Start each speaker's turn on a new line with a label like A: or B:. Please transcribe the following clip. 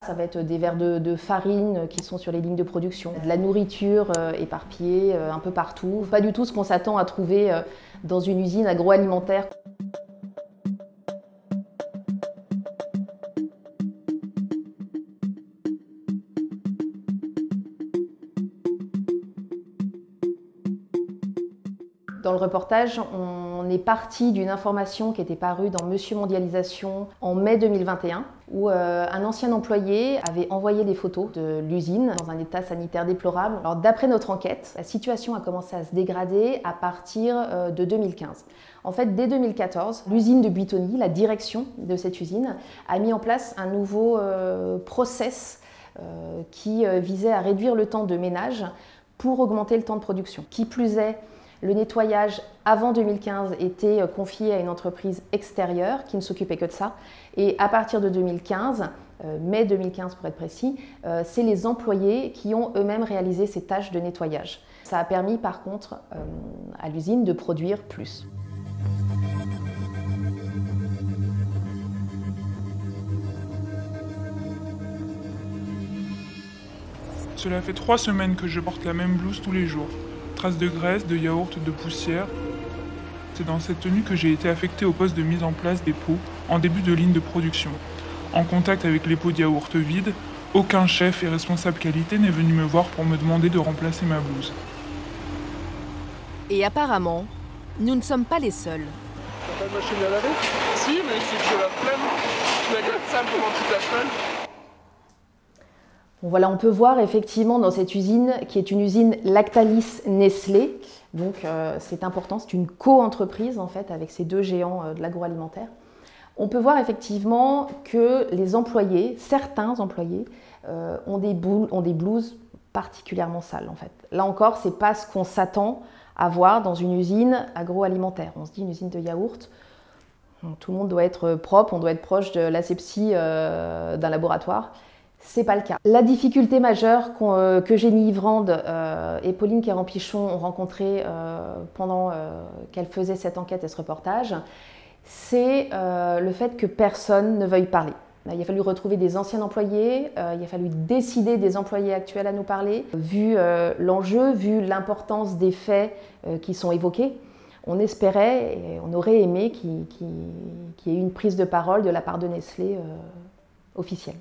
A: Ça va être des verres de farine qui sont sur les lignes de production, de la nourriture éparpillée un peu partout. Pas du tout ce qu'on s'attend à trouver dans une usine agroalimentaire. Dans le reportage, on est parti d'une information qui était parue dans Monsieur Mondialisation en mai 2021, où un ancien employé avait envoyé des photos de l'usine dans un état sanitaire déplorable. Alors d'après notre enquête, la situation a commencé à se dégrader à partir de 2015. En fait, dès 2014, l'usine de Buitoni, la direction de cette usine, a mis en place un nouveau process qui visait à réduire le temps de ménage pour augmenter le temps de production. Qui plus est, le nettoyage avant 2015 était confié à une entreprise extérieure qui ne s'occupait que de ça. Et à partir de 2015, mai 2015 pour être précis, c'est les employés qui ont eux-mêmes réalisé ces tâches de nettoyage. Ça a permis par contre à l'usine de produire plus.
B: Cela fait 3 semaines que je porte la même blouse tous les jours. Traces de graisse, de yaourt, de poussière. C'est dans cette tenue que j'ai été affecté au poste de mise en place des pots en début de ligne de production. En contact avec les pots de yaourt vides, aucun chef et responsable qualité n'est venu me voir pour me demander de remplacer ma blouse.
C: Et apparemment, nous ne sommes pas les seuls.
D: T'as pas de machine à laver? Si, mais c'est que j'ai la flemme. Je la garde ça pendant toute la semaine.
A: Bon, voilà, on peut voir effectivement dans cette usine, qui est une usine Lactalis Nestlé, donc c'est important, c'est une co-entreprise en fait avec ces deux géants de l'agroalimentaire. On peut voir effectivement que les employés, certains employés, ont des blouses particulièrement sales en fait. Là encore, c'est pas ce qu'on s'attend à voir dans une usine agroalimentaire. On se dit une usine de yaourt, tout le monde doit être propre, on doit être proche de l'asepsie d'un laboratoire. C'est pas le cas. La difficulté majeure que Jenny Ivrande et Pauline Quéran-Pichon ont rencontrée pendant qu'elles faisaient cette enquête et ce reportage, c'est le fait que personne ne veuille parler. Il a fallu retrouver des anciens employés, il a fallu décider des employés actuels à nous parler. Vu l'enjeu, vu l'importance des faits qui sont évoqués, on espérait et on aurait aimé qu'il y ait une prise de parole de la part de Nestlé officielle.